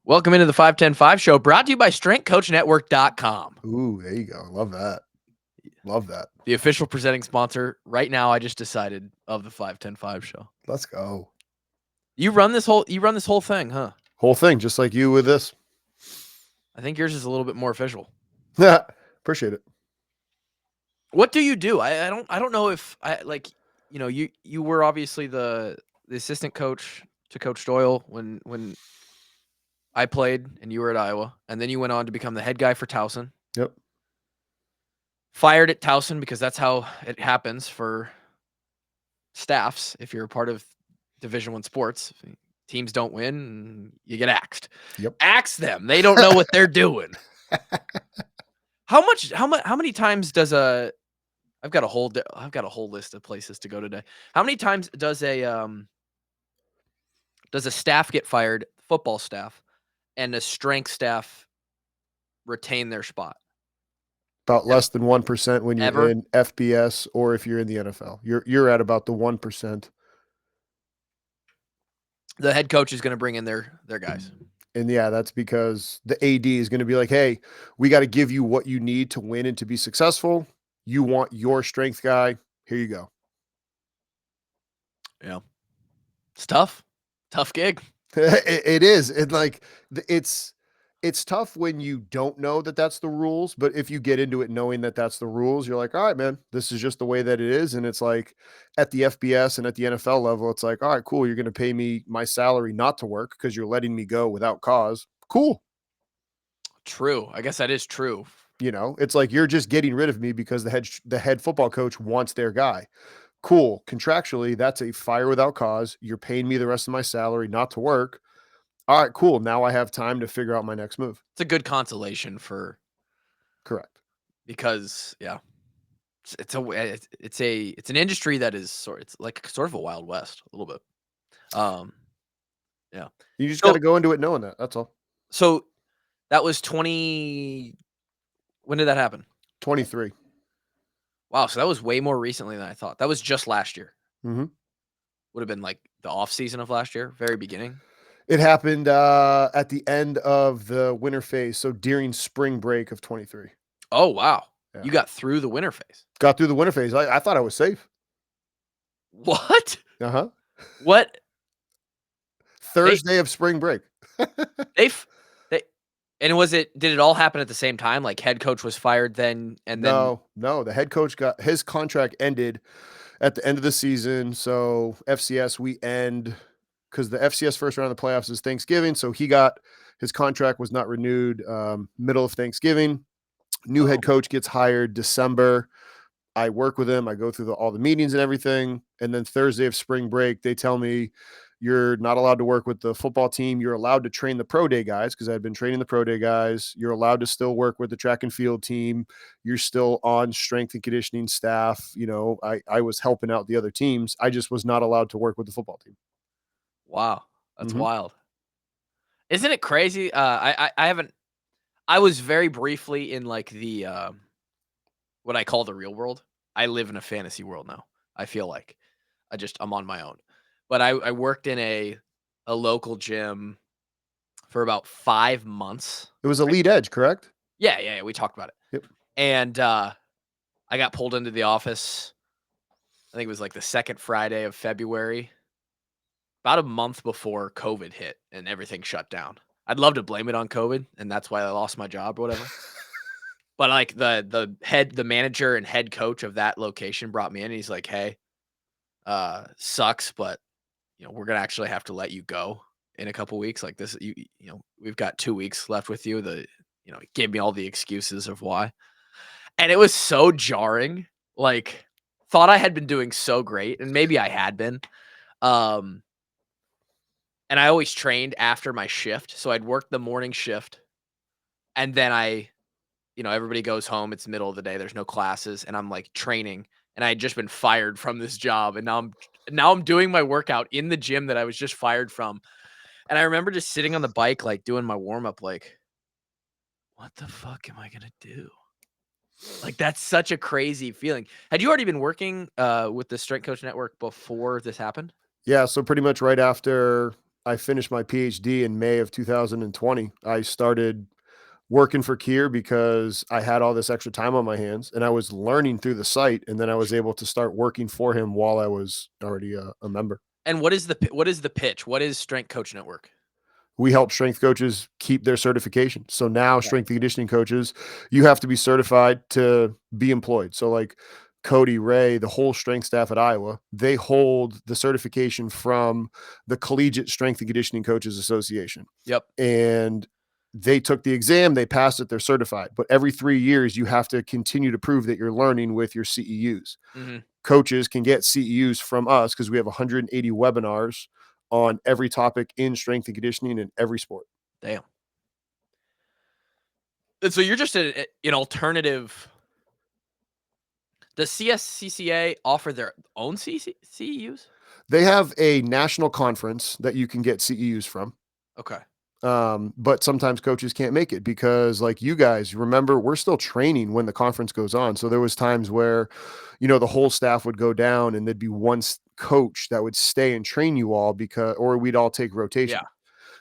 Welcome into the 5105 show, brought to you by StrengthCoachNetwork.com. Ooh, there you go. Love that. Love that. The official presenting sponsor right now, I just decided, of the 5105 show. Let's go. You run this whole thing, huh? Whole thing, just like you with this. I think yours is a little bit more official. Appreciate it. What do you do? I don't know if you were obviously the assistant coach to Coach Doyle when I played and you were at Iowa, and then you went on to become the head guy for Towson. Yep. Fired at Towson because that's how it happens for staffs. If you're a part of Division I sports, teams don't win, you get axed. Yep. Axe them. They don't know what they're doing. How many times does I've got a whole list of places to go today. How many times does a staff get fired, football staff, and a strength staff retain their spot? About less than 1% when you're Ever? in FBS or if you're in the NFL. You're at about the 1%. The head coach is going to bring in their guys. And yeah, that's because the AD is going to be like, hey, we got to give you what you need to win and to be successful. You want your strength guy. Here you go. Yeah. It's tough. Tough gig. It is. It's tough when you don't know that that's the rules, but if you get into it knowing that that's the rules, you're like, all right, man, this is just the way that it is. And it's like at the FBS and at the NFL level, it's like, all right, cool. You're going to pay me my salary not to work because you're letting me go without cause. Cool. True. I guess that is true. You know, it's like you're just getting rid of me because the head football coach wants their guy. Cool. Contractually, that's a fire without cause. You're paying me the rest of my salary not to work. All right, cool. Now I have time to figure out my next move. It's a good consolation for. Correct. Because it's an industry that is it's like sort of a Wild West a little bit. Yeah. You just got to go into it knowing that. That's all. So that was 20. When did that happen? 23. Wow. So that was way more recently than I thought. That was just last year. Mm-hmm. Would have been like the off season of last year, very beginning. It happened at the end of the winter phase. So during spring break of 23. Oh, wow. Yeah. You got through the winter phase. Got through the winter phase. I thought I was safe. What? Uh-huh. What? Thursday of spring break. And did it all happen at the same time? Like head coach was fired then and then? No. The head coach got his contract ended at the end of the season. So FCS, we end because the FCS first round of the playoffs is Thanksgiving. So his contract was not renewed middle of Thanksgiving. New head coach gets hired December. I work with him. I go through all the meetings and everything. And then Thursday of spring break, they tell me you're not allowed to work with the football team. You're allowed to train the pro day guys because I'd been training the pro day guys. You're allowed to still work with the track and field team. You're still on strength and conditioning staff. You know, I was helping out the other teams. I just was not allowed to work with the football team. Wow. That's wild. Isn't it crazy? I was very briefly in like the what I call the real world. I live in a fantasy world now. I feel like I'm on my own. But I worked in a local gym for about 5 months. It was a lead edge, correct? Yeah. We talked about it. Yep. And I got pulled into the office. I think it was like the second Friday of February, about a month before COVID hit and everything shut down. I'd love to blame it on COVID, and that's why I lost my job or whatever. But like the manager and head coach of that location brought me in. And he's like, "Hey, sucks, but we're gonna actually have to let you go in a couple weeks. Like this, we've got 2 weeks left with you." He gave me all the excuses of why, and it was so jarring. Like, thought I had been doing so great, and maybe I had been. And I always trained after my shift. So I'd work the morning shift and then everybody goes home. It's the middle of the day. There's no classes and I'm like training and I had just been fired from this job. And now I'm doing my workout in the gym that I was just fired from. And I remember just sitting on the bike, like doing my warm up, like, what the fuck am I going to do? Like, that's such a crazy feeling. Had you already been working with the Strength Coach Network before this happened? Yeah. So pretty much right after I finished my PhD in May of 2020. I started working for Kier because I had all this extra time on my hands and I was learning through the site. And then I was able to start working for him while I was already a member. And what is the pitch? What is Strength Coach Network? We help strength coaches keep their certification. So now Okay. strength and conditioning coaches, you have to be certified to be employed. So like Cody, Ray, the whole strength staff at Iowa, they hold the certification from the Collegiate Strength and Conditioning Coaches Association. Yep. And they took the exam, they passed it, they're certified. But every 3 years, you have to continue to prove that you're learning with your CEUs. Mhm. Coaches can get CEUs from us because we have 180 webinars on every topic in strength and conditioning in every sport. Damn. And so you're just an alternative. Does CSCCA offer their own CEUs? They have a national conference that you can get CEUs from. Okay. But sometimes coaches can't make it because like you guys remember, we're still training when the conference goes on. So there was times where, the whole staff would go down and there'd be one coach that would stay and train you all because, or we'd all take rotation. Yeah.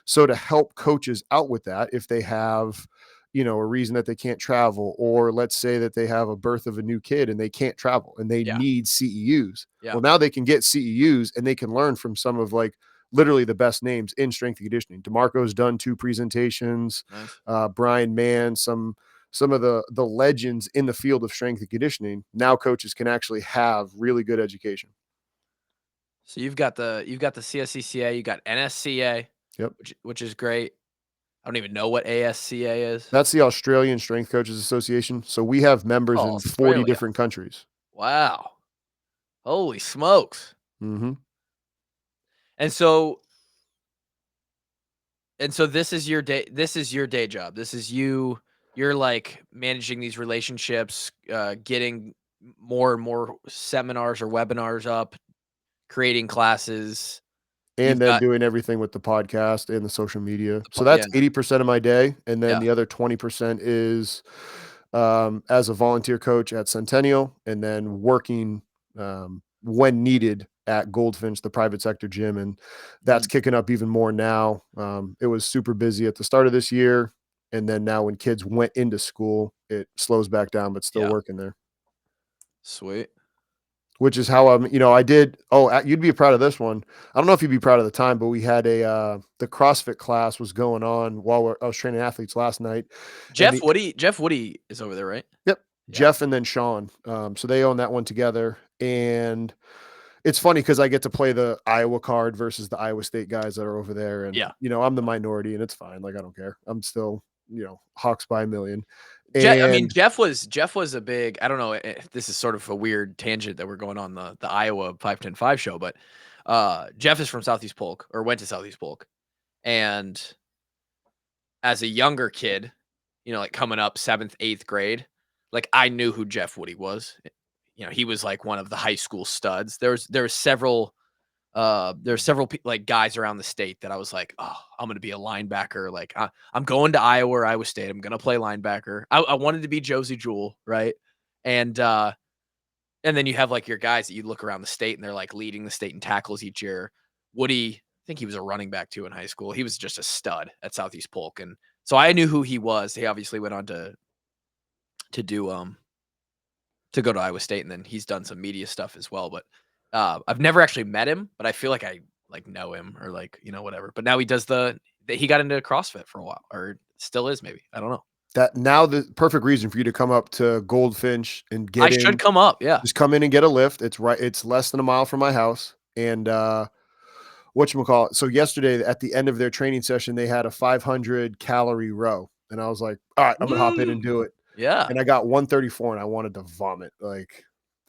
So to help coaches out with that, if they have, a reason that they can't travel, or let's say that they have a birth of a new kid and they can't travel and they Yeah. need CEUs. Yeah. Well, now they can get CEUs and they can learn from some of like literally the best names in strength and conditioning. DeMarco's done 2 presentations, Nice. Brian Mann, some of the legends in the field of strength and conditioning. Now coaches can actually have really good education. So you've got the CSCCA, you got NSCA, Yep. which is great. I don't even know what ASCA is. That's the Australian Strength Coaches Association. So we have members Oh, in 40 Australia. different countries. Wow. Holy smokes. Mhm. And so this is your day job. This is you're like managing these relationships, getting more and more seminars or webinars up, creating classes. And You've then got doing everything with the podcast and the social media. the So yeah, that's 80% of my day, and then yeah, the other 20% is, as a volunteer coach at Centennial, and then working, when needed at Goldfinch, the private sector gym, and that's mhm, kicking up even more now. It was super busy at the start of this year, and then now when kids went into school, it slows back down, but still yeah. working there. Sweet. Which is how I did. Oh, you'd be proud of this one. I don't know if you'd be proud of the time, but we had the CrossFit class was going on while I was training athletes last night. And Jeff Woody is over there, right? yep, Yeah, Jeff and then Sean. So they own that one together. And it's funny because I get to play the Iowa card versus the Iowa State guys that are over there. And, yeah. I'm the minority and it's fine. Like, I don't care. I'm still, Hawks by a million. I mean, And Jeff was a big. I don't know. This is sort of a weird tangent that we're going on the Iowa 5-10-5 show, but Jeff is from Southeast Polk or went to Southeast Polk, and as a younger kid, like coming up 7th, 8th grade, like I knew who Jeff Woody was. He was like one of the high school studs. There were several like guys around the state that I was like, oh, I'm gonna be a linebacker. Like I'm going to Iowa or Iowa State. I'm gonna play linebacker. I wanted to be Josie Jewell, right? And and then you have like your guys that you look around the state and they're like leading the state in tackles each year. Woody, I think he was a running back too in high school. He was just a stud at Southeast Polk, and so I knew who he was. He obviously went on to do to go to Iowa State, and then he's done some media stuff as well. But I've never actually met him, but I feel like I like know him or like whatever. But now he does he got into CrossFit for a while, or still is maybe. I don't know. that now the perfect reason for you to come up to Goldfinch and I get should in. come up. Yeah. Just come in and get a lift. It's less than a mile from my house. And whatchamacallit. So yesterday at the end of their training session, they had a 500-calorie row. And I was like, all right, I'm gonna hop in and Mm, do it. yeah. And I got 134 and I wanted to vomit. Like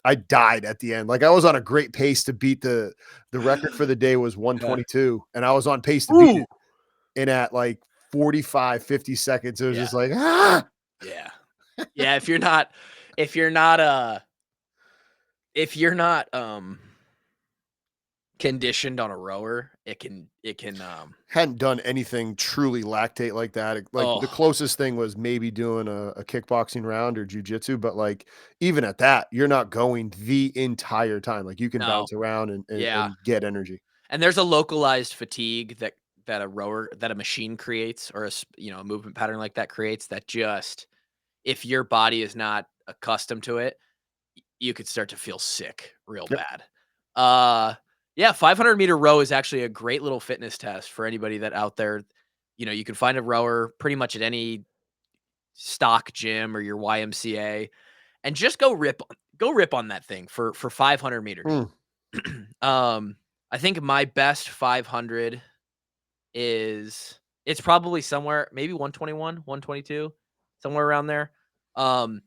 I died at the end. Like I was on a great pace to beat the record for the day was Yeah. 122, and I was on pace to beat Ooh. it. And at like 45, 50 seconds, it was Yeah. just like, ah. Yeah. Yeah. If you're not conditioned on a rower, it can Hadn't done anything truly lactate like that. Like the oh closest thing was maybe doing a kickboxing round or jujitsu, but like even at that, you're not going the entire time. Like you can no. bounce around and Yeah. and get energy. And there's a localized fatigue that a machine creates, or a movement pattern like that creates, that just, if your body is not accustomed to it, you could start to feel sick real Yep. bad. Yeah, 500-meter row is actually a great little fitness test for anybody that out there. You can find a rower pretty much at any stock gym or your YMCA, and just go rip on that thing for 500 meters. Mm. I think my best 500 is, it's probably somewhere maybe 121, 122, somewhere around there. Um,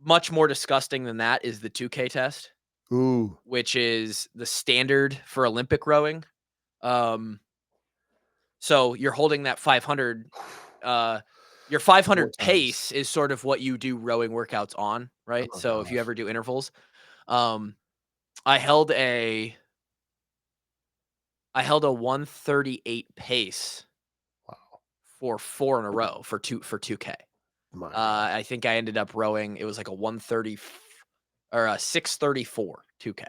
Much more disgusting than that is the 2K test, Ooh. which is the standard for Olympic rowing. Um, so you're holding that 500. uh, your More 500 times. pace is sort of what you do rowing workouts on, right? Oh So if you gosh. ever do intervals, um, I held a I held a 138 pace Wow. for 4 in a row for 2K. My gosh. I think I ended up rowing, it was like a 130 or a 634 2K.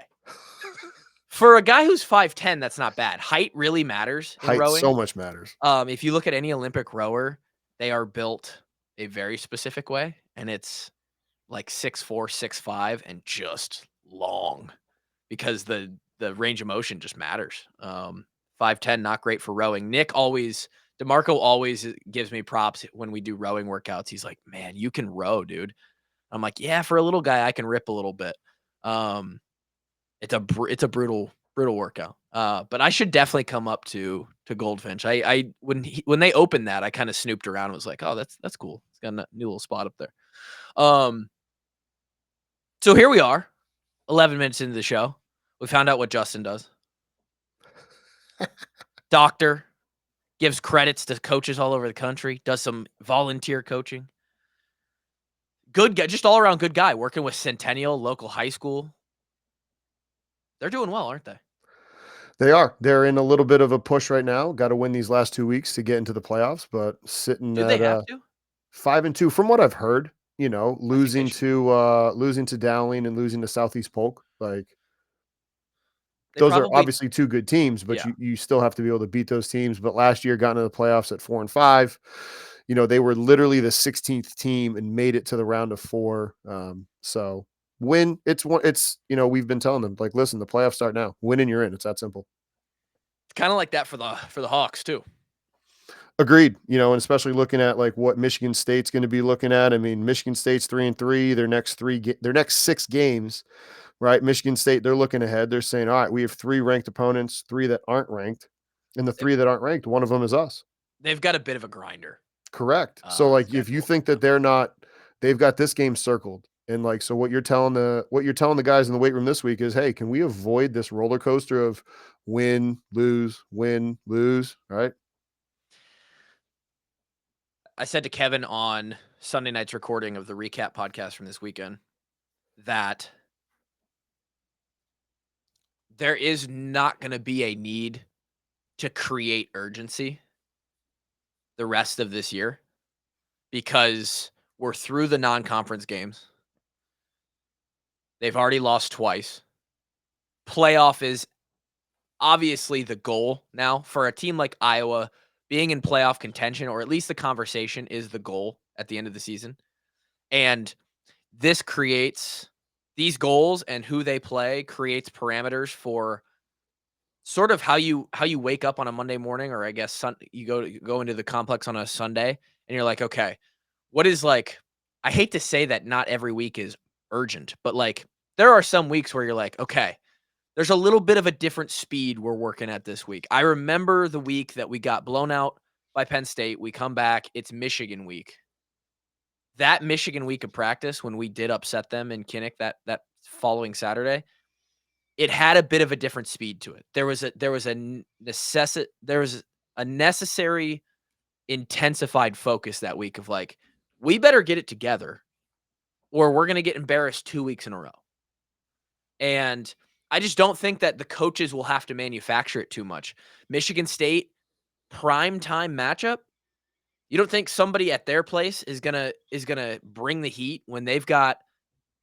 For a guy who's 5'10", that's not bad. Height really matters in Height rowing. so much matters. If you look at any Olympic rower, they are built a very specific way, and it's like 6'4", 6'5", and just long, because the range of motion just matters. 5'10", not great for rowing. DeMarco always gives me props when we do rowing workouts. He's like, "Man, you can row, dude." I'm like, "Yeah, for a little guy, I can rip a little bit." Um, it's a brutal workout. But I should definitely come up to Goldfinch. When they opened that, I kind of snooped around and was like, "Oh, that's cool. It's got a new little spot up there." Um, so here we are, 11 minutes into the show. We found out what Justin does. Doctor, gives credits to coaches all over the country, does some volunteer coaching. Good guy, just all around good guy, working with Centennial, local high school. They're doing well, aren't they? They are. They're in a little bit of a push right now. Got to win these last 2 weeks to get into the playoffs, but sitting Do they at have to? 5-2 from what I've heard, I think they should. losing to Dowling and losing to Southeast Polk. Like They those are probably, obviously 2 good teams, but yeah. you still have to be able to beat those teams. But last year got into the playoffs at 4-5. They were literally the 16th team and made it to the round of 4. So win. We've been telling them, like, listen, the playoffs start now. Win and you're in. It's that simple. It's kinda like that for the Hawks too. Agreed. And especially looking at like what Michigan State's going to be looking at. I mean, Michigan State's 3-3. Their next 6 games, right? Michigan State, they're looking ahead. They're saying, all right, we have 3 ranked opponents, 3 that aren't ranked, and the They 3 that aren't ranked, one of them is us. they've got a bit of a grinder, Correct. So like, if you schedule. think that they're not, they've got this game circled. And like, so what you're telling the guys in the weight room this week is, hey, can we avoid this roller coaster of win, lose, right? I said to Kevin on Sunday night's recording of the recap podcast from this weekend that there is not gonna be a need to create urgency the rest of this year, because we're through the non-conference games. They've already lost twice. Playoff is obviously the goal now for a team like Iowa. Being in playoff contention, or at least the conversation, is the goal at the end of the season. And this creates these goals, and who they play creates parameters for sort of how you wake up on a Monday morning, or I guess you go into the complex on a Sunday, and you're like, okay, what is, like, I hate to say that not every week is urgent, but like there are some weeks where you're like, okay, there's a little bit of a different speed we're working at this week. I remember the week that we got blown out by Penn State. We come back, it's Michigan week. That Michigan week of practice, when we did upset them in Kinnick that following Saturday, it had a bit of a different speed to it. There was a necessary intensified focus that week of like, we better get it together or we're going to get embarrassed 2 weeks in a row. And I just don't think that the coaches will have to manufacture it too much. Michigan State prime time matchup. You don't think somebody at their place is gonna bring the heat when they've got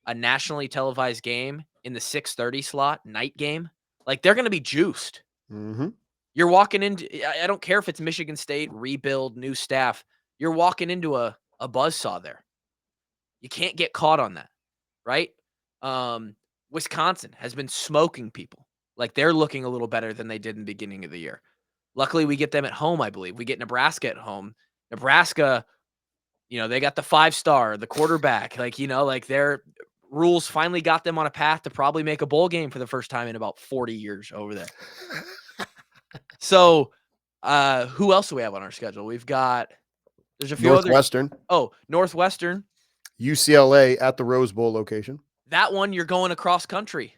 a nationally televised game in the 6:30 slot, night game? Like, they're gonna be juiced. Mm-hmm. You're walking into I don't care if it's Michigan State, rebuild, new staff. You're walking into a buzzsaw there. You can't get caught on that, right? Um, Wisconsin has been smoking people. Like, they're looking a little better than they did in the beginning of the year. Luckily, we get them at home, I believe. We get Nebraska at home. Nebraska, they got the 5-star, the quarterback, like their rules finally got them on a path to probably make a bowl game for the first time in about 40 years over there. So, who else do we have on our schedule? There's a few other. Northwestern, Oh, Northwestern. UCLA at the Rose Bowl location. That one you're going across country.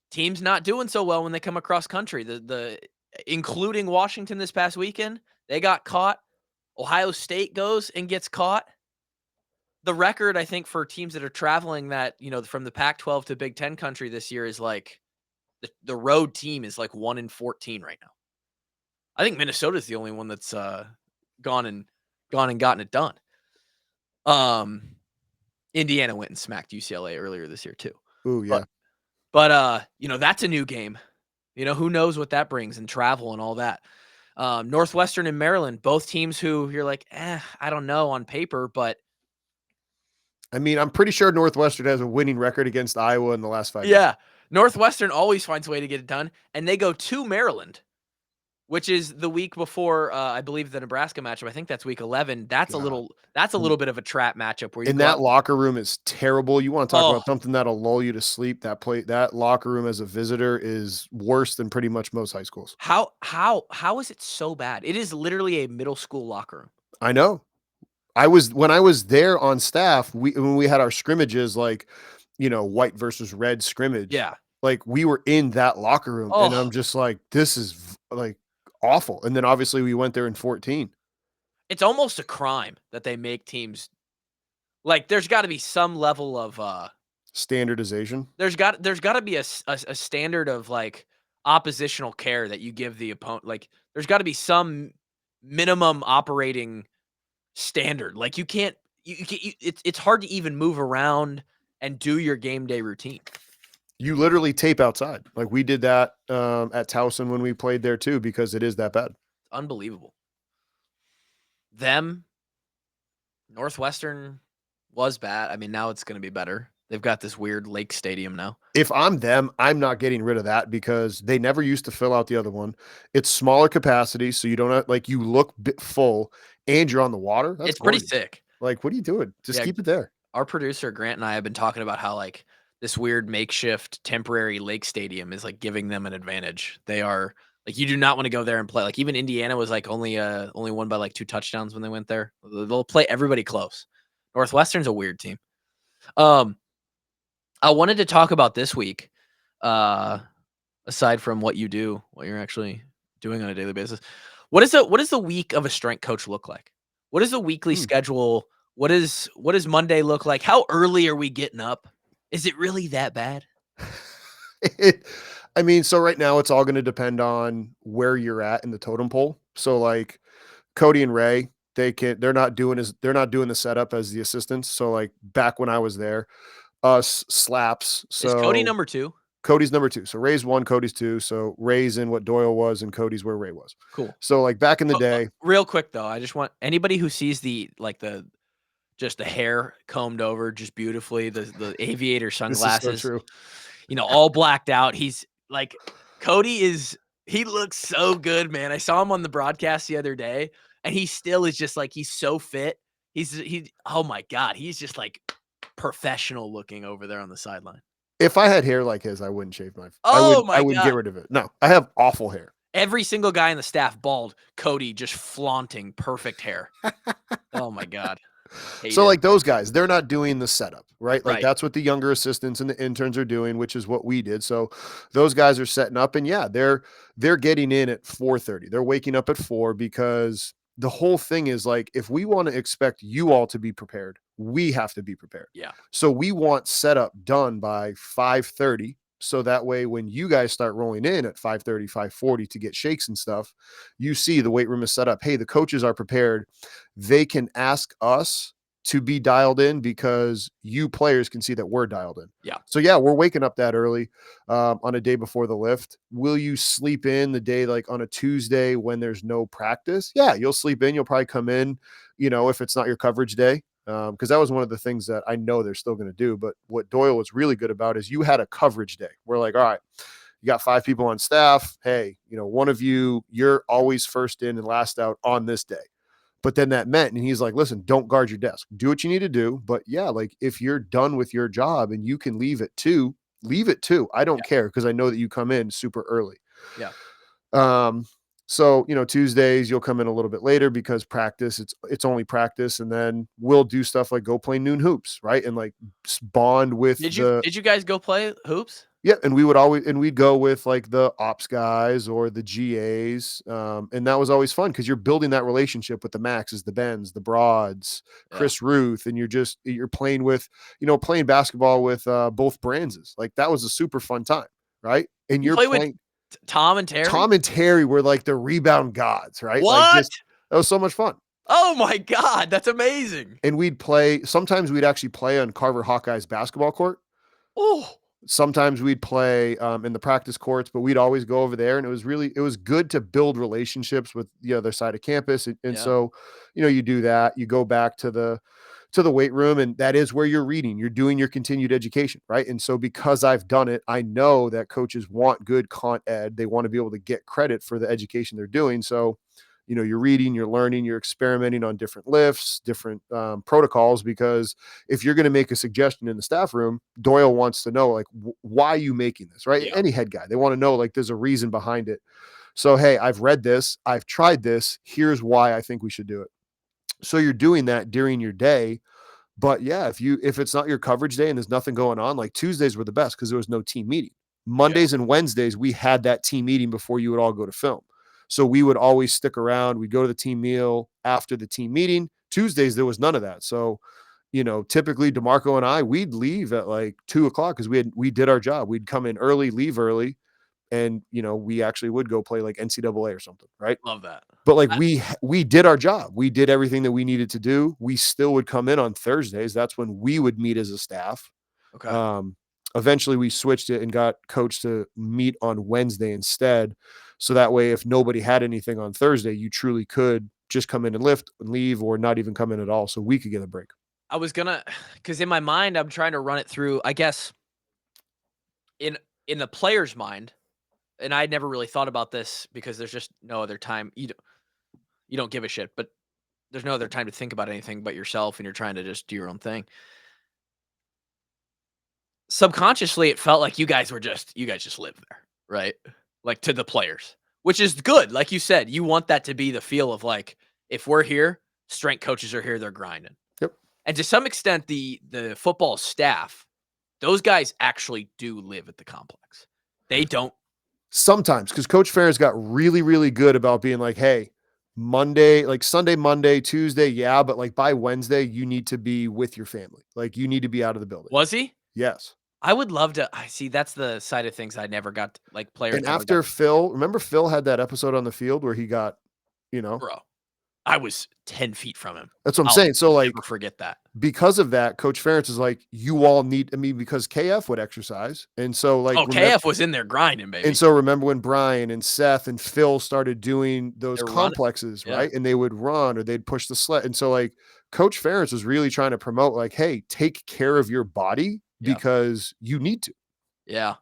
Team's not doing so well when they come across country. The including Washington this past weekend, they got caught. Ohio State goes and gets caught. The record, I think, for teams that are traveling from the Pac-12 to Big Ten country this year is like the road team is like 1-14 right now. I think Minnesota's the only one that's gone and gotten it done. Indiana went and smacked UCLA earlier this year too. Ooh, yeah. But that's a new game. Who knows what that brings and travel and all that. Northwestern and Maryland, both teams who you're like, I don't know on paper, but I mean, I'm pretty sure Northwestern has a winning record against Iowa in the last 5 years. yeah, Northwestern always finds a way to get it done, and they go to Maryland, which is the week before, I believe the Nebraska matchup. I think that's week 11. That's a little bit of a trap matchup where you And go that out. locker room is terrible. You want to talk Oh, about something that'll lull you to sleep? That locker room as a visitor is worse than pretty much most high schools. how is it so bad? It is literally a middle school locker room. I know. When I was there on staff, when we had our scrimmages, like, white versus red scrimmage, Yeah. like we were in that locker room, and I'm Oh, just like, this is like awful. And then obviously we went there in 14. it's almost a crime that they make teams like there's got to be some level of Standardization. there's got to be a standard of like oppositional care that you give the opponent. Like there's got to be some minimum operating standard. Like you can't it's hard to even move around and do your game day routine. You literally tape outside. Like we did that at Towson when we played there too, because it is that bad. Unbelievable. Them Northwestern was bad. I mean, now it's going to be better. They've got this weird lake stadium now. If I'm them, I'm not getting rid of that because they never used to fill out the other one. It's smaller capacity, so you don't have, like, you look full and you're on the water. That's It's pretty gorgeous. sick. Like, what are you doing? Just Yeah. keep it there. Our producer Grant and I have been talking about how like this weird makeshift temporary lake stadium is like giving them an advantage. They are like you do not want to go there and play. Like even Indiana was like only won by like 2 touchdowns when they went there. They'll play everybody close. Northwestern's a weird team. I wanted to talk about this week, aside from what you're actually doing on a daily basis. What does the week of a strength coach look like? What is the weekly schedule? What does Monday look like? How early are we getting up? Is it really that bad? I mean, so right now it's all going to depend on where you're at in the totem pole. So like Cody and Ray, they're not doing the setup as the assistants. So like back when I was there, us slaps. Is Cody So number 2? Cody's number 2. So Ray's 1, Cody's 2. So Ray's in what Doyle was, and Cody's where Ray was. Cool. So like back in the day, Real quick though, I just want anybody who sees just the hair combed over just beautifully, the aviator this is sunglasses, so true. all blacked out. He's like he looks so good, man. I saw him on the broadcast the other day and he still is just like he's so fit. Oh my God, he's just like professional looking over there on the sideline. If I had hair like his, I wouldn't shave my. Oh I my wouldn't God. get rid of it. No, I have awful hair. Every single guy in the staff bald. Cody just flaunting perfect hair. Oh my God. So like those guys, they're not doing the setup, right? Like Right. that's what the younger assistants and the interns are doing, which is what we did. So those guys are setting up, and yeah, they're getting in at 4:30. They're waking up at 4 because the whole thing is like, if we want to expect you all to be prepared, we have to be prepared. Yeah. So we want setup done by 5:30. So that way, when you guys start rolling in at 5:30, 5:40 to get shakes and stuff, you see the weight room is set up. Hey, the coaches are prepared. They can ask us to be dialed in because you players can see that we're dialed in. Yeah. So yeah, we're waking up that early on a day before the lift. Will you sleep in the day like on a Tuesday when there's no practice? Yeah, you'll sleep in. You'll probably come in, if it's not your coverage day. Because that was one of the things that I know they're still going to do. But what Doyle was really good about is you had a coverage day. We're like, all right, you got 5 people on staff. Hey, one of you're always first in and last out on this day. But then that meant, and he's like, listen, don't guard your desk. Do what you need to do. But yeah, like if you're done with your job and you can leave at 2, leave at 2. I don't Yeah. care because I know that you come in super early. Yeah. Um, so Tuesdays you'll come in a little bit later because practice, it's only practice, and then we'll do stuff like go play noon hoops, right? And like bond with Did you the did you guys go play hoops? yeah, and we'd go with like the ops guys or the GAs, and that was always fun because you're building that relationship with the Maxes, the Bens, the Broads, Yeah. Chris Ruth, and you're playing with, playing basketball with both Brands. Like that was a super fun time, right? And You you're play with playing Tom and Terry? Tom and Terry were like the rebound gods, right? Like What? just that was so much fun. Oh my god, that's amazing. And sometimes we'd actually play on Carver Hawkeyes basketball court. Oh, Sometimes we'd play in the practice courts, but we'd always go over there, and it was good to build relationships with the other side of campus. And yeah. so, you do that, you go back to the weight room, and that is where you're reading, you're doing your continued education, right? And so because I've done it, I know that coaches want good con ed. They want to be able to get credit for the education they're doing. So, you're reading, you're learning, you're experimenting on different lifts, different protocols, because if you're going to make a suggestion in the staff room, Doyle wants to know, like, why are you making this, right? Yeah. Any head guy, they want to know, like, there's a reason behind it. So, hey, I've read this, I've tried this, here's why I think we should do it. So you're doing that during your day. But yeah, if it's not your coverage day and there's nothing going on, like Tuesdays were the best because there was no team meeting. Yeah. Mondays and Wednesdays, we had that team meeting before you would all go to film. So we would always stick around. We'd go to the team meal after the team meeting. Tuesdays, there was none of that. So, typically DeMarco and we'd leave at like 2:00 because we did our job. We'd come in early, leave early, and we actually would go play like NCAA or something, right? Love that. But like I we did our job. We did everything that we needed to do. We still would come in on Thursdays. That's when we would meet as a staff. okay. Um, Eventually we switched it and got coach to meet on Wednesday instead. So that way, if nobody had anything on Thursday, you truly could just come in and lift and leave, or not even come in at all. So we could get a break. I was gonna, because in my mind, I'm trying to run it through, I guess, in in the player's mind, and I never really thought about this because there's just no other time. You don't give a shit, but there's no other time to think about anything but yourself, and you're trying to just do your own thing. Subconsciously, it felt like you guys just live there, right? Like, to the players, which is good. Like you said, you want that to be the feel of like, if we're here, strength coaches are here, they're grinding. Yep. And to some extent, the football staff, those guys actually do live at the complex. They don't. Sometimes, because Coach Ferentz got really, really good about being like, hey, Monday, like Sunday, Monday, Tuesday, yeah, but like by Wednesday, you need to be with your family. Like you need to be out of the building. Was he? Yes. I would love to. I see. That's the side of things I never got. Like, players And never got. after remember Phil had that episode on the field where he got, Bro, I was 10 feet from him. that's what I'm I'll saying. So like never forget that. because of that, Coach Ferentz is like, you all need, because KF would exercise. And so like, Oh, KF was in there grinding, baby. and so remember when Brian and Seth and Phil started doing those They're running. complexes, Yeah. right? And they would run or they'd push the sled. And so like Coach Ferentz was really trying to promote like, hey, take care of your body Yeah. because you need to. Yeah.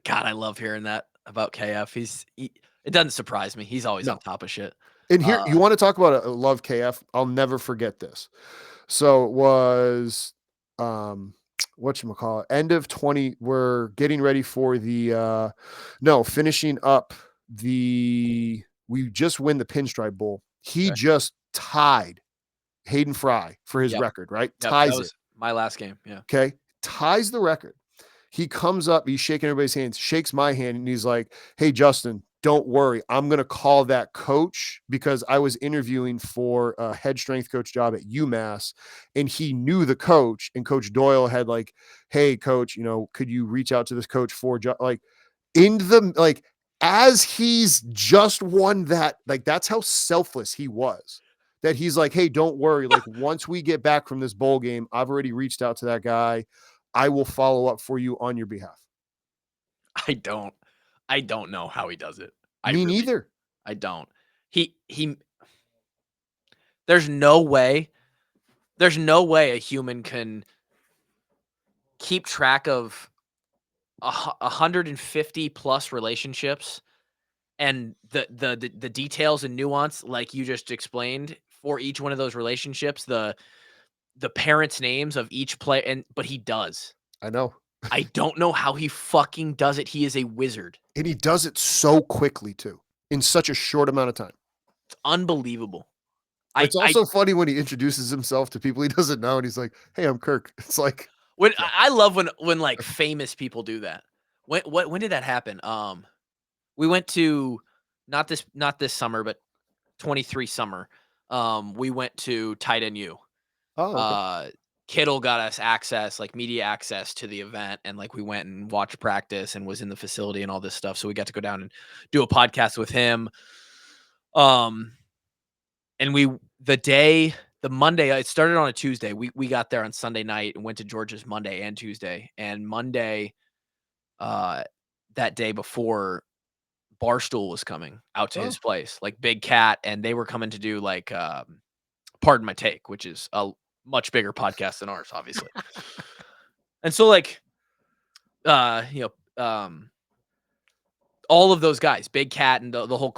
God, I love hearing that about KF. It doesn't surprise me. He's always No. on top of shit. And here, you want to talk about love KF? I'll never forget this. So it was, whatchamacallit, end of 20. We're getting ready for the, finishing up we just win the Pinstripe Bowl. He Okay. just tied Hayden Fry for his Yep. record, right? Yep, Ties that it. was my last game. Yeah. Okay. Ties the record. He comes up, he's shaking everybody's hands, shakes my hand, and he's like, hey, Justin, don't worry. I'm going to call that coach because I was interviewing for a head strength coach job at UMass, and he knew the coach, and Coach Doyle had like, hey, coach, could you reach out to this coach for like as he's just won that, like, that's how selfless he was. that he's like, "Hey, don't worry. Like once we get back from this bowl game, I've already reached out to that guy. I will follow up for you on your behalf." I don't I don't know how he does it. I Me really neither. I don't. He there's no way there's no way a human can keep track of 150 plus relationships and the details and nuance like you just explained for each one of those relationships, the parents' names of each player, and but he does. I know. I don't know how he fucking does it. He is a wizard. And he does it so quickly too, in such a short amount of time. It's unbelievable. I It's I also funny when he introduces himself to people he doesn't know, and he's like, "Hey, I'm Kirk." It's like, when yeah. I love when like famous people do that. When did that happen? We went to not this summer, but 23 summer. We went to Tight End U. Oh, okay. Uh, Kittle got us access, like media access to the event, and like we went and watched practice and was in the facility and all this stuff. So we got to go down and do a podcast with him. Um, and the Monday, it started on a Tuesday. We got there on Sunday night and went to Georgia's Monday and Tuesday. And Monday, uh, that day before, Barstool was coming out to Oh, his place, like Big Cat, and they were coming to do like Pardon My Take, which is a much bigger podcast than ours, obviously. And so like uh, you all of those guys, Big Cat and the whole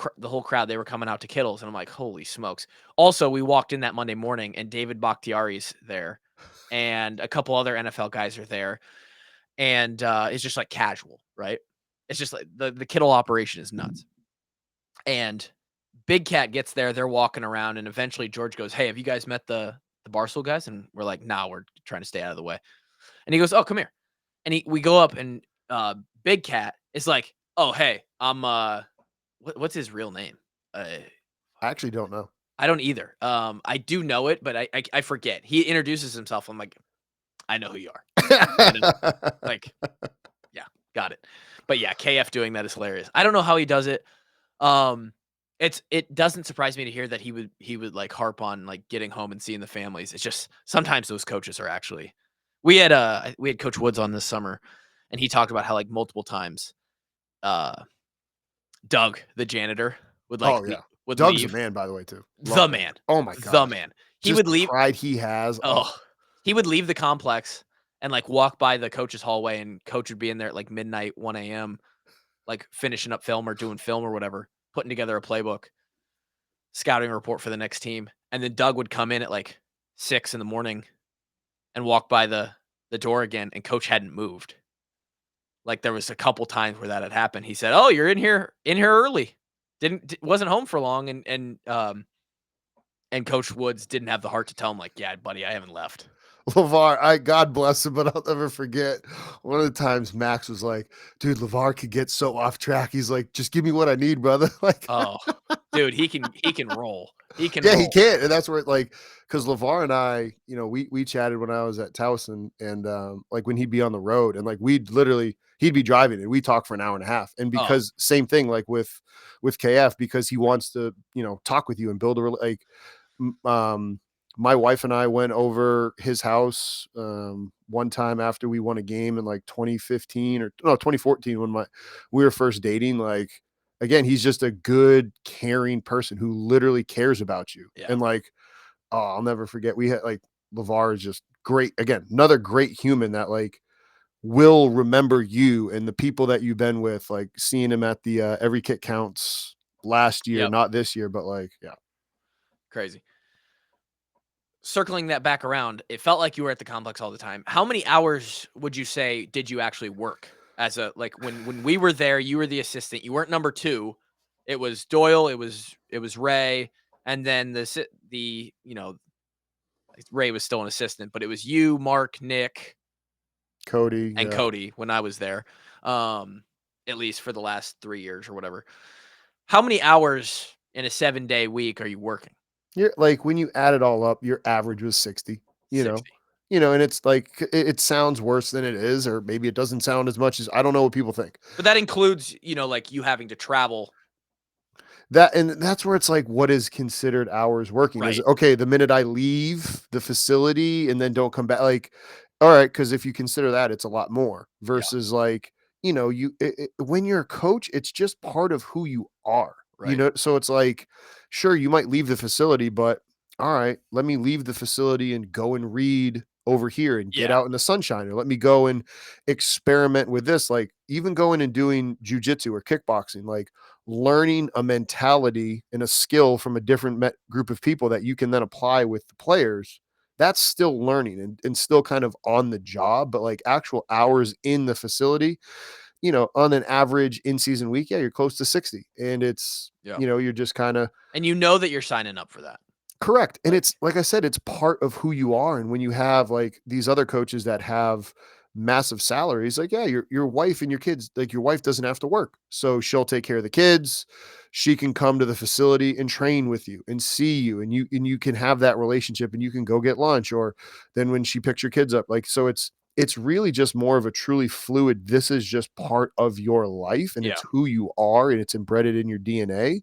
crowd, they were coming out to Kittles, and I'm like, holy smokes! Also, we walked in that Monday morning, and David Bakhtiari's there, and a couple other NFL guys are there, and it's just like casual, right? It's just like the Kittle operation is nuts, and Big Cat gets there, they're walking around, and eventually George goes, "Hey, have you guys met the Barstool guys?" And we're like, "Nah, we're trying to stay out of the way." And he goes, "Oh, come here." And we go up and Big Cat is like, "Oh, hey, I'm what's his real name?" Uh I actually don't know. I don't either. I do know it, but I forget. He introduces himself. I'm like, "I know who you are." I know. Like, yeah, got it. But yeah, KF doing that is hilarious. I don't know how he does it. Um it doesn't surprise me to hear that he would like harp on like getting home and seeing the families. It's just sometimes those coaches are actually we had Coach Woods on this summer, and he talked about how like multiple times uh Doug, the janitor, would like Oh, yeah. would Doug's a leave. man, by the way, too. The Love Doug. man. Oh my The gosh. man. He Just would the leave. pride he has. Oh, Oh, he would leave the complex and like walk by the coach's hallway, and coach would be in there at like midnight, 1 a.m., like finishing up film or doing film or whatever, putting together a playbook, scouting report for the next team. And then Doug would come in at like 6 in the morning and walk by the door again, and coach hadn't moved. Like there was a couple times where that had happened. He said, "Oh, you're in here early. Wasn't home for long." And Coach Woods didn't have the heart to tell him like, "Yeah, buddy, I haven't left." LeVar, I God bless him, but I'll never forget one of the times Max was like, "Dude, LeVar could get so off track." He's like, "Just give me what I need, brother." Like, Oh, dude, he can roll. He can yeah, he roll. can, and that's where like, because LeVar and I, we chatted when I was at Towson, and like when he'd be on the road, and like we'd literally he'd be driving, and we talk for an hour and a half, and Oh, because same thing like with KF, because he wants to talk with you and build a like m- um my wife and I went over his house one time after we won a game in like 2015 or no 2014 when we were first dating. Like again, he's just a good, caring person who literally cares about you. yeah. And like, oh, I'll never forget. We had like LeVar is just great. Again, another great human that like will remember you and the people that you've been with. Like seeing him at the Every Kick Counts last year, Yep. not this year, but like, yeah. Crazy. Circling that back around, it felt like you were at the complex all the time. How many hours would you say did you actually work as a like when we were there, you were the assistant. You weren't number 2. It was Doyle, it was Ray, and then Ray was still an assistant, but it was you, Mark, Nick, Cody, and yeah. Cody when I was there. Um at least for the last 3 years or whatever. How many hours in a 7-day week are you working? You're like when you add it all up, your average was 60, you know. 60. And it's like it sounds worse than it is, or maybe it doesn't sound as much as I don't know what people think. But that includes, like you having to travel. That's where it's like, what is considered hours working? Is Right. it okay the minute I leave the facility and then don't come back? Like, all right, because if you consider that, it's a lot more Yeah. versus like, when you're a coach, it's just part of who you are, Right. So it's like, sure, you might leave the facility, but all right, let me leave the facility and go and read over here and get Yeah. out in the sunshine, or let me go and experiment with this. Like, even going and doing jujitsu or kickboxing, like learning a mentality and a skill from a different group of people that you can then apply with the players, that's still learning and still kind of on the job. But like actual hours in the facility, on an average in season week, yeah, you're close to 60. And it's, Yeah. you're just kind of And you know that you're signing up for that. correct. And Like, it's like I said, it's part of who you are. And when you have like these other coaches that have massive salaries, like, yeah, your wife and your kids, like your wife doesn't have to work. So she'll take care of the kids. She can come to the facility and train with you and see you, and you can have that relationship, and you can go get lunch, or then when she picks your kids up, like, so it's really just more of a truly fluid, this is just part of your life and yeah. it's who you are and it's embedded in your DNA,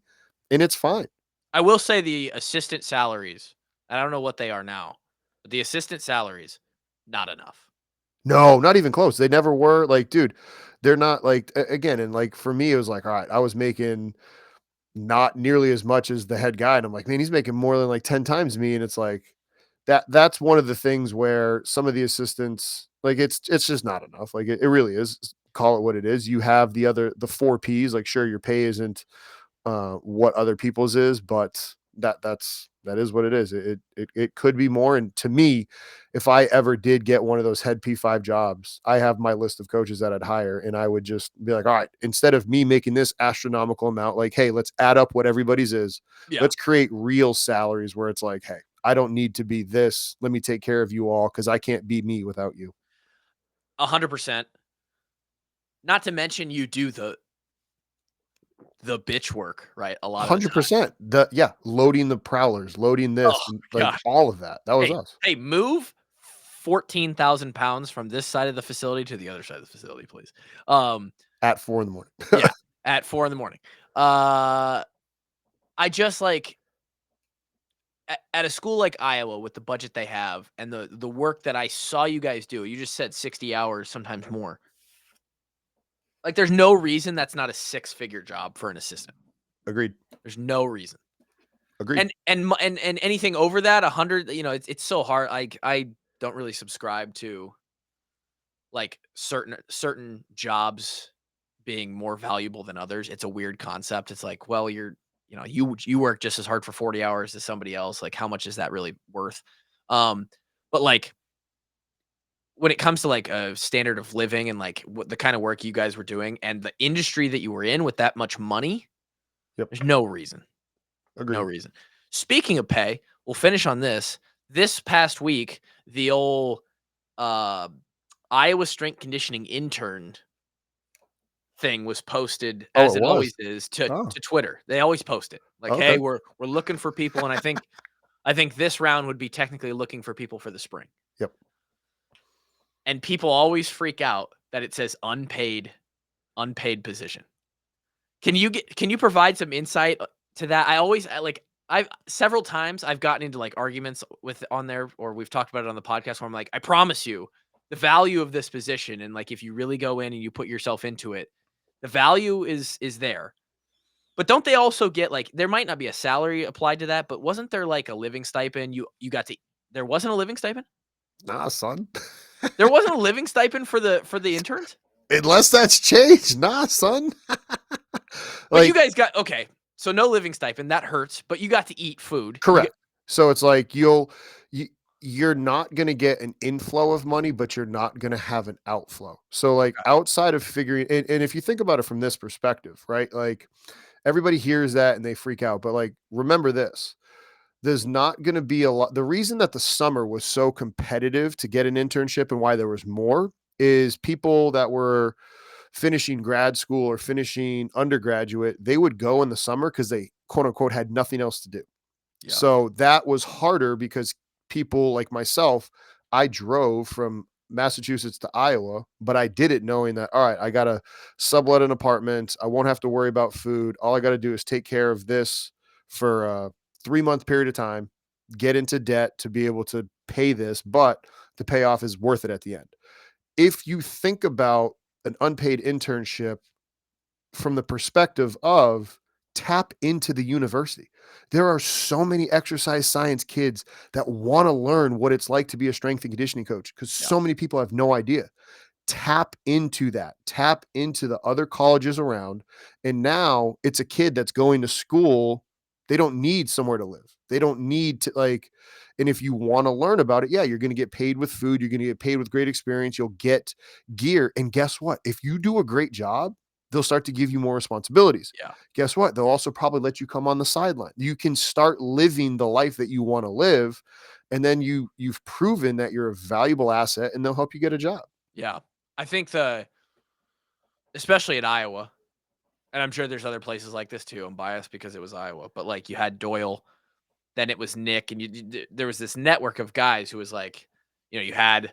and it's fine. I will say the assistant salaries, I don't know what they are now, but the assistant salaries, not enough. No, not even close. They never were. Like, dude, they're not like again, and like for me, it was like, all right, I was making not nearly as much as the head guy. And I'm like, man, he's making more than like 10 times me. And it's like that's one of the things where some of the assistants, like it's just not enough. Like it really is. Call it what it is. You have the four P's, like sure, your pay isn't what other people's is, but that is what it is. It could be more. And to me, if I ever did get one of those head P5 jobs, I have my list of coaches that I'd hire, and I would just be like, all right, instead of me making this astronomical amount, like, hey, let's add up what everybody's is. Yeah. Let's create real salaries where it's like, hey, I don't need to be this. Let me take care of you all because I can't be me without you. 100%. Not to mention you do the bitch work, right? A lot of the time. 100%. Loading the prowlers, loading Oh this, and like gosh. all of that. That was Hey, us hey, move 14,000 pounds from this side of the facility to the other side of the facility, please. Um, at 4 in the morning. yeah, at 4 in the morning. Uh, I just like at a school like Iowa with the budget they have and the work that I saw you guys do. You just said 60 hours, sometimes more. Like, there's no reason that's not a six-figure job for an assistant. Agreed. There's no reason. Agreed. And anything over that 100, it's so hard. Like, I don't really subscribe to like certain jobs being more valuable than others. It's a weird concept. It's like, well, you work just as hard for 40 hours as somebody else. Like, how much is that really worth? Um, but like when it comes to like a standard of living and like what the kind of work you guys were doing and the industry that you were in with that much money, Yep. there's no reason. No Agreed. reason. Speaking of pay, we'll finish on this. This past week, the old uh, Iowa strength conditioning intern thing was posted, Oh, as it it was? always is, to Oh, Twitter. They always post it like, okay. "Hey, we're looking for people," and I think this round would be technically looking for people for the spring. Yep. And people always freak out that it says unpaid position. Can you provide some insight to that? I've several times I've gotten into like arguments with on there, or we've talked about it on the podcast where I'm like, I promise you the value of this position. And like, if you really go in and you put yourself into it, the value is there. But don't they also get like, there might not be a salary applied to that, but wasn't there like a living stipend? There wasn't a living stipend? Nah, son. There wasn't a living stipend for the interns? Unless that's changed. Nah, son. But you Like, guys got okay. So no living stipend, that hurts, but you got to eat food. You get correct. So it's like you you're not gonna get an inflow of money, but you're not gonna have an outflow. So like okay. outside of figuring, and if you think about it from this perspective, right? Like everybody hears that and they freak out, but like remember this. There's not going to be a lot. The reason that the summer was so competitive to get an internship and why there was more is people that were finishing grad school or finishing undergraduate, they would go in the summer because they quote unquote had nothing else to do. Yeah. So that was harder because people like myself, I drove from Massachusetts to Iowa, but I did it knowing that, all right, I got to sublet an apartment. I won't have to worry about food. All I got to do is take care of this for a 3-month period of time, get into debt to be able to pay this, but the payoff is worth it at the end. If you think about an unpaid internship from the perspective of tap into the university. There are so many exercise science kids that want to learn what it's like to be a strength and conditioning coach because Yeah. so many people have no idea. Tap into that, tap into the other colleges around. And now it's a kid that's going to school. They don't need somewhere to live. They don't need to like, and if you want to learn about it, yeah, you're going to get paid with food. You're going to get paid with great experience. You'll get gear. And guess what? If you do a great job, they'll start to give you more responsibilities. Yeah. Guess what? They'll also probably let you come on the sideline. You can start living the life that you want to live. And then you've proven that you're a valuable asset and they'll help you get a job. Yeah. I think especially in Iowa, and I'm sure there's other places like this too. I'm biased because it was Iowa, but like you had Doyle, then it was Nick, and there was this network of guys who was like, you had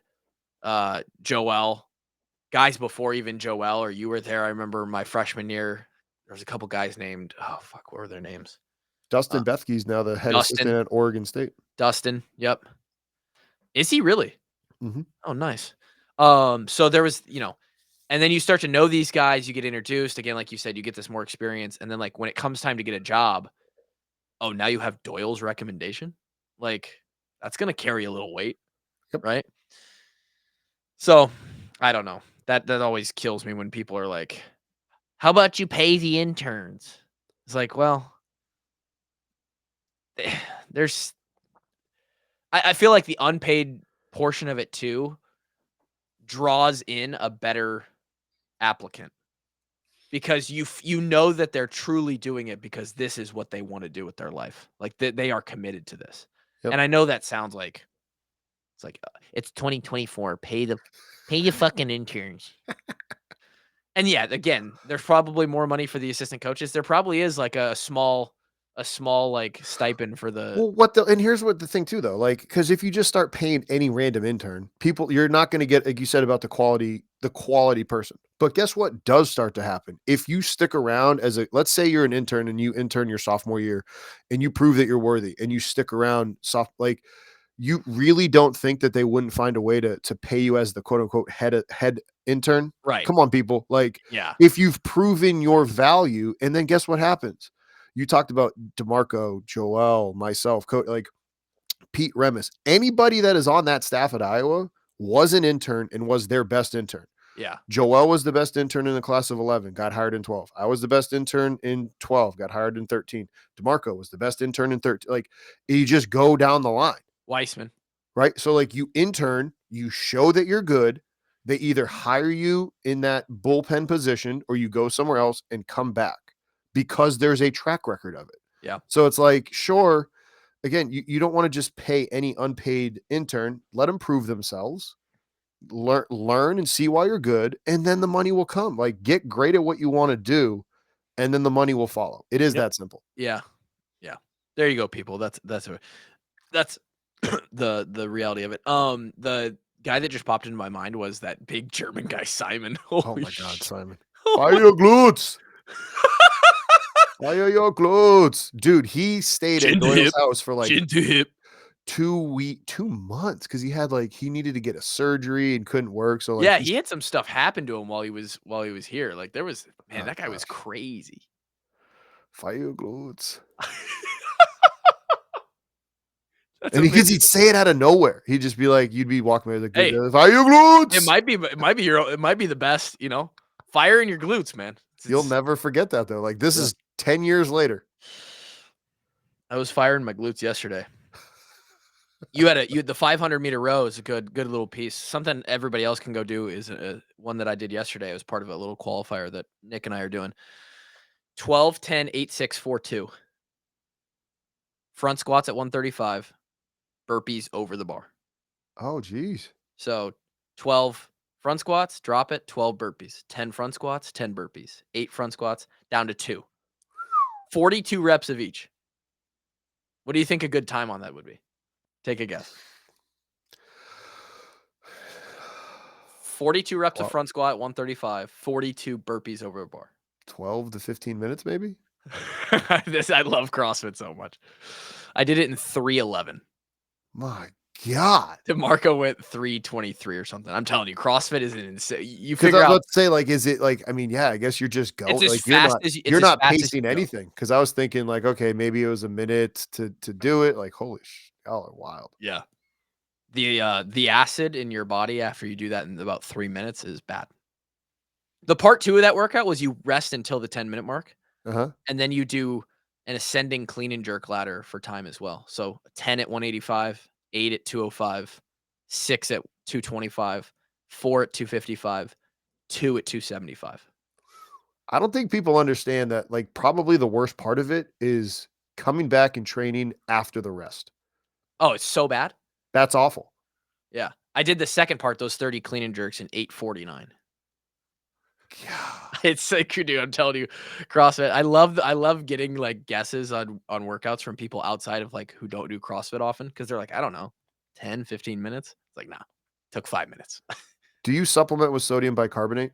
Joel, guys before even Joel, or you were there. I remember my freshman year, there was a couple guys named, oh fuck, what were their names? Uh, Dustin Bethke's now the head Dustin, assistant at Oregon State. Dustin. Yep. Is he really? Mhm. Oh, nice. So there was, and then you start to know these guys, you get introduced again, like you said, you get this more experience. And then like when it comes time to get a job, oh, now you have Doyle's recommendation. Like that's going to carry a little weight, Yep. right? So I don't know. That always kills me when people are like, how about you pay the interns? It's like, well, there's, I feel like the unpaid portion of it too draws in a better applicant because you know that they're truly doing it because this is what they want to do with their life. Like they are committed to this. Yep. And I know that sounds like it's like it's 2024. Pay the fucking interns. And yeah, again, there's probably more money for the assistant coaches. There probably is like a small like stipend for the Well, and here's what the thing too though, like, because if you just start paying any random intern, you're not going to get, like you said about the quality person. But guess what does start to happen? If you stick around let's say you're an intern and you intern your sophomore year and you prove that you're worthy and you stick around like you really don't think that they wouldn't find a way to pay you as the quote unquote head intern? right. Come on, people. Like Yeah. if you've proven your value, and then guess what happens? You talked about DeMarco, Joel, myself, like Pete Remis. Anybody that is on that staff at Iowa was an intern and was their best intern. Yeah. Joel was the best intern in the class of 11, got hired in 12. I was the best intern in 12, got hired in 13. DeMarco was the best intern in 13. Like you just go down the line. Weissman. Right? So like you intern, you show that you're good. They either hire you in that bullpen position or you go somewhere else and come back because there's a track record of it. Yeah. So it's like, sure, again, you don't want to just pay any unpaid intern. Let them prove themselves, learn and see why you're good, and then the money will come. Like get great at what you want to do, and then the money will follow. It is Yep. that simple. Yeah. Yeah. There you go, people. That's the reality of it. The guy that just popped into my mind was that big German guy, Simon. Oh Holy my God, shit. Simon. Oh Fire my your glutes. Fire your glutes. Dude, he stayed at chin to Doyle's hip, house for like chin to hip. 2 months because he needed to get a surgery and couldn't work. So like Yeah, he's he had some stuff happen to him while he was here. Like there was man, oh that guy was gosh. crazy. Fire your glutes. That's And because he'd amazing. say it out of nowhere. He'd just be like, you'd be walking by like, Hey, fire your it glutes. might be it might be the best, fire in your glutes, man. You'll never forget that though. Like this Yeah. is 10 years later. I was firing my glutes yesterday. The 500-meter row is a good little piece. Something everybody else can go do is one that I did yesterday. It was part of a little qualifier that Nick and I are doing. 12, 10, 8, 6, 4, 2. Front squats at 135, burpees over the bar. Oh, geez. So 12 front squats, drop it, 12 burpees. 10 front squats, 10 burpees. 8 front squats, down to 2. 42 reps of each. What do you think a good time on that would be? Take a guess. 42 reps of Twelve, front squat, 135, 42 burpees over a bar. 12 to 15 minutes, maybe? I love CrossFit so much. I did it in 3:11. My God. DeMarco went 3:23 or something. I'm telling you, CrossFit is an insane. You Because I figure was out about to say, like, is it like, I mean, yeah, I guess you're just it's going, as like, fast as you're not you pacing can go. anything. Because I was thinking, like, okay, maybe it was a minute to do it. Like, holy y'all are wild. Yeah. The acid in your body after you do that in about 3 minutes is bad. The part 2 of that workout was you rest until the 10-minute mark, Uh-huh. and then you do an ascending clean and jerk ladder for time as well. So 10 at 185, 8 at 205, 6 at 225, 4 at 255, 2 at 275. I don't think people understand that, like, probably the worst part of it is coming back and training after the rest. Oh, it's so bad? That's awful. Yeah. I did the second part, those 30 clean and jerks in 8:49. Yeah. It's like, dude, I'm telling you, CrossFit. I love getting like guesses on workouts from people outside of like who don't do CrossFit often because they're like, I don't know, 10, 15 minutes. It's like, nah, took 5 minutes. Do you supplement with sodium bicarbonate?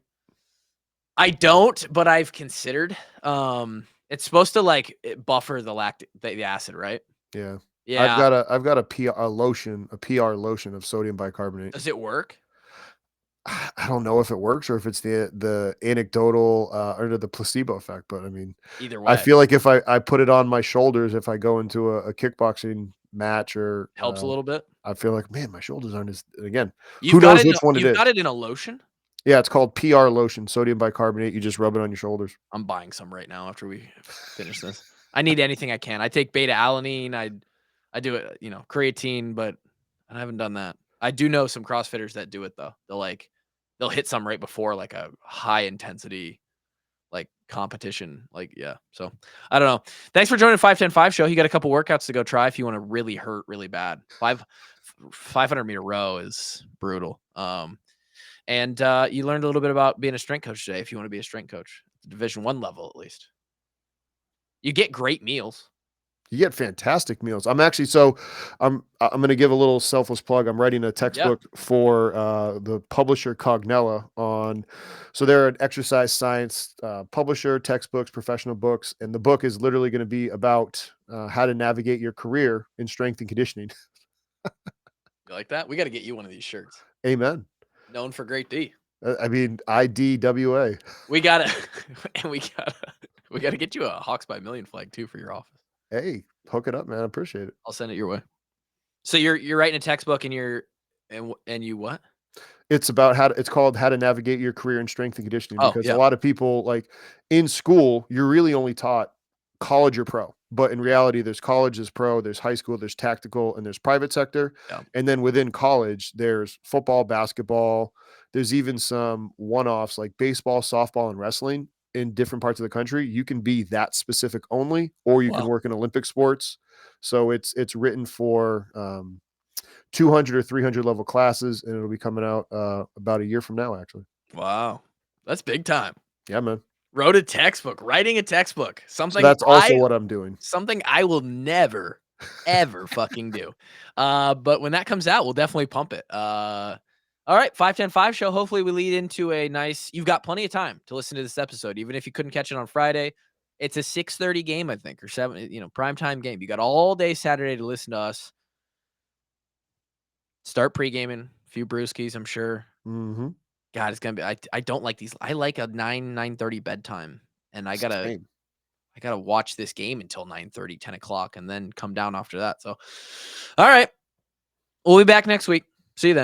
I don't, but I've considered. It's supposed to like buffer the acid, right? Yeah. Yeah. I've got a PR lotion of sodium bicarbonate. Does it work? I don't know if it works or if it's the anecdotal, or the placebo effect, but I mean, Either I way, feel like if I put it on my shoulders, if I go into a kickboxing match or, helps a little bit. I feel like, man, my shoulders aren't as, again, You've who got knows it. which one it You've got is. it in a lotion. Yeah, it's called PR lotion, sodium bicarbonate. You just rub it on your shoulders. I'm buying some right now after we finish this. I need anything I can. I take beta alanine. I do it, creatine, but I haven't done that. I do know some CrossFitters that do it though. They'll hit some right before like a high intensity like competition. Like, yeah. So I don't know. Thanks for joining 5-10-5 show. You got a couple workouts to go try if you want to really hurt really bad. 500-meter row is brutal. And you learned a little bit about being a strength coach today if you want to be a strength coach, Division 1 level at least. You get great meals. You get fantastic meals. I'm actually so I'm gonna give a little selfless plug. I'm writing a Yeah. textbook for the publisher Cognella on, so they're an exercise science publisher, textbooks, professional books, and the book is literally going to be about how to navigate your career in strength and conditioning. You like that? We got to get you one of these shirts. Amen. Known for great D. I mean, IDWA. We got to and we got to get you a Hawks by Million flag too for your office. Hey, hook it up, man. I appreciate it. I'll send it your way. So you're writing a textbook and you what? It's about it's called How to Navigate Your Career in Strength and Conditioning, Oh, because a yeah. lot of people, like, in school, you're really only taught college or pro. But in reality, there's college, there's pro, there's high school, there's tactical, and there's private sector. Yeah. And then within college, there's football, basketball. There's even some one-offs like baseball, softball, and wrestling in different parts of the country. You can be that specific only, or you can Wow. work in Olympic sports. So it's written for 200 or 300 level classes, and it'll be coming out about a year from now, actually. Wow. That's big time. Yeah, man. Wrote a textbook, writing a textbook. So that's also what I'm doing. Something I will never ever fucking do. But when that comes out, we'll definitely pump it. All right, 5-10-5 show. Hopefully we lead into a nice, you've got plenty of time to listen to this episode, even if you couldn't catch it on Friday. It's a 6:30 game, I think, or 7, prime time game. You got all day Saturday to listen to us. Start pre-gaming, a few brewskis, I'm sure. Mm-hmm. God, it's gonna be. I don't like these. I like a 9:30 bedtime, and I gotta Same. watch this game until 9:30, 10 o'clock, and then come down after that. So, all right, we'll be back next week. See you then.